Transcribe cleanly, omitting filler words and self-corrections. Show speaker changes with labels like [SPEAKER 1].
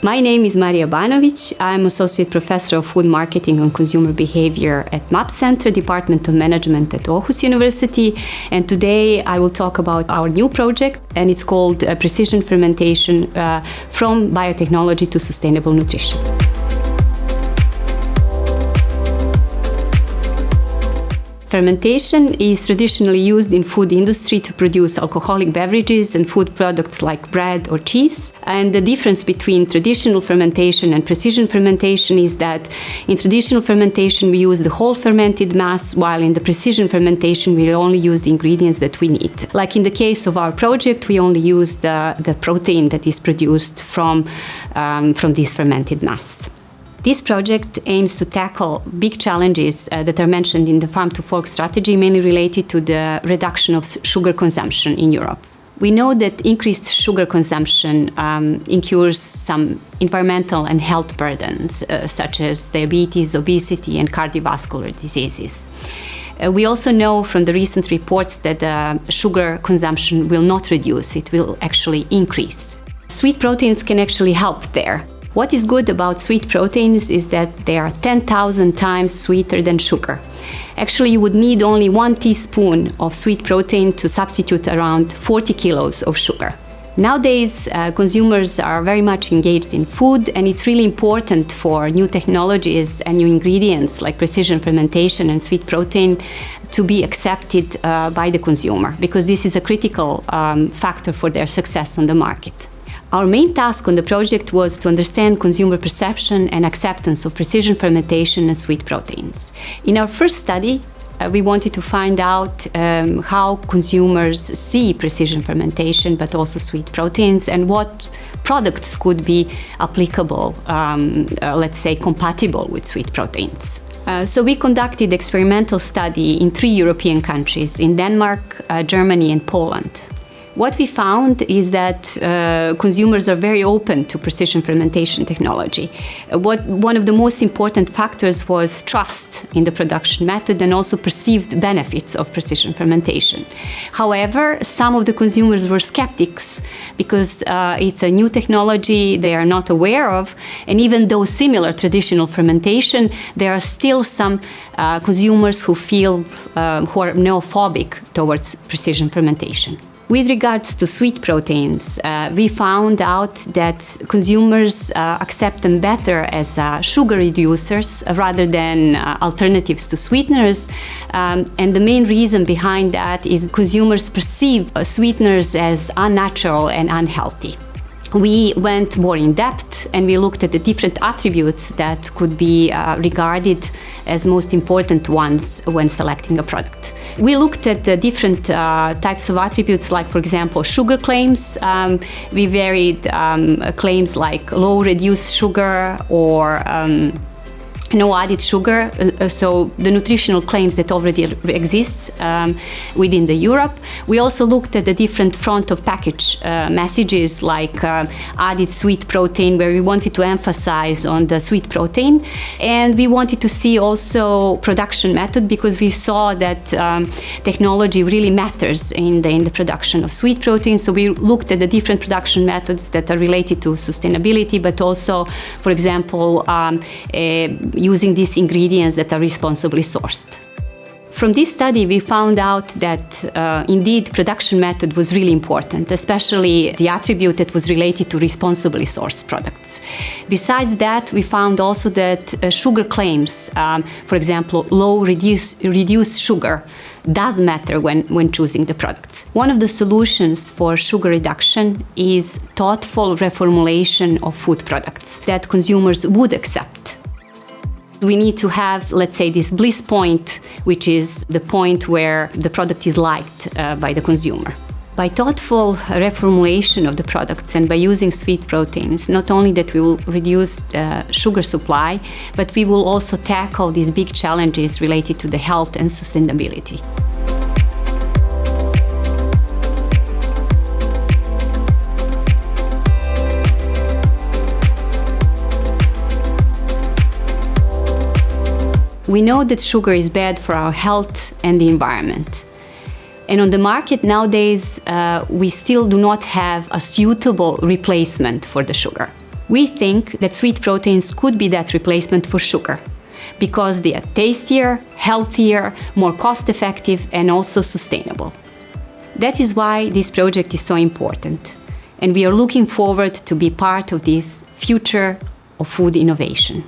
[SPEAKER 1] My name is Marija Banović. I'm Associate Professor of Food Marketing and Consumer Behavior at MAP Center, Department of Management at Aarhus University. And today I will talk about our new project, and it's called Precision Fermentation from Biotechnology to Sustainable Nutrition. Fermentation is traditionally used in food industry to produce alcoholic beverages and food products like bread or cheese. And the difference between traditional fermentation and precision fermentation is that in traditional fermentation we use the whole fermented mass, while in the precision fermentation we only use the ingredients that we need. Like in the case of our project, we only use the protein that is produced from this fermented mass. This project aims to tackle big challenges that are mentioned in the farm-to-fork strategy, mainly related to the reduction of sugar consumption in Europe. We know that increased sugar consumption incurs some environmental and health burdens, such as diabetes, obesity, and cardiovascular diseases. We also know from the recent reports that sugar consumption will not reduce, it will actually increase. Sweet proteins can actually help there. What is good about sweet proteins is that they are 10,000 times sweeter than sugar. Actually, you would need only 1 teaspoon of sweet protein to substitute around 40 kilos of sugar. Nowadays, consumers are very much engaged in food, and it's really important for new technologies and new ingredients like precision fermentation and sweet protein to be accepted by the consumer, because this is a critical factor for their success on the market. Our main task on the project was to understand consumer perception and acceptance of precision fermentation and sweet proteins. In our first study, we wanted to find out how consumers see precision fermentation, but also sweet proteins, and what products could be applicable, let's say compatible with sweet proteins. So we conducted experimental study in 3 European countries, in Denmark, Germany, and Poland. What we found is that consumers are very open to precision fermentation technology. One of the most important factors was trust in the production method and also perceived benefits of precision fermentation. However, some of the consumers were skeptics because it's a new technology they are not aware of, and even though similar traditional fermentation, there are still some consumers who are neophobic towards precision fermentation. With regards to sweet proteins, we found out that consumers accept them better as sugar reducers rather than alternatives to sweeteners. And the main reason behind that is consumers perceive sweeteners as unnatural and unhealthy. We went more in depth and we looked at the different attributes that could be regarded as most important ones when selecting a product. We looked at the different types of attributes, like, for example, sugar claims. We varied claims like low reduced sugar or no added sugar, so the nutritional claims that already exist within the Europe. We also looked at the different front of package messages like added sweet protein, where we wanted to emphasize on the sweet protein, and we wanted to see also production method, because we saw that technology really matters in the production of sweet protein. So we looked at the different production methods that are related to sustainability, but also, for example, using these ingredients that are responsibly sourced. From this study, we found out that indeed production method was really important, especially the attribute that was related to responsibly sourced products. Besides that, we found also that sugar claims, for example, low reduced sugar, does matter when choosing the products. One of the solutions for sugar reduction is thoughtful reformulation of food products that consumers would accept. We need to have, let's say, this bliss point, which is the point where the product is liked by the consumer. By thoughtful reformulation of the products and by using sweet proteins, not only that we will reduce sugar supply, but we will also tackle these big challenges related to the health and sustainability. We know that sugar is bad for our health and the environment. And on the market nowadays, we still do not have a suitable replacement for the sugar. We think that sweet proteins could be that replacement for sugar because they are tastier, healthier, more cost-effective, and also sustainable. That is why this project is so important, and we are looking forward to be part of this future of food innovation.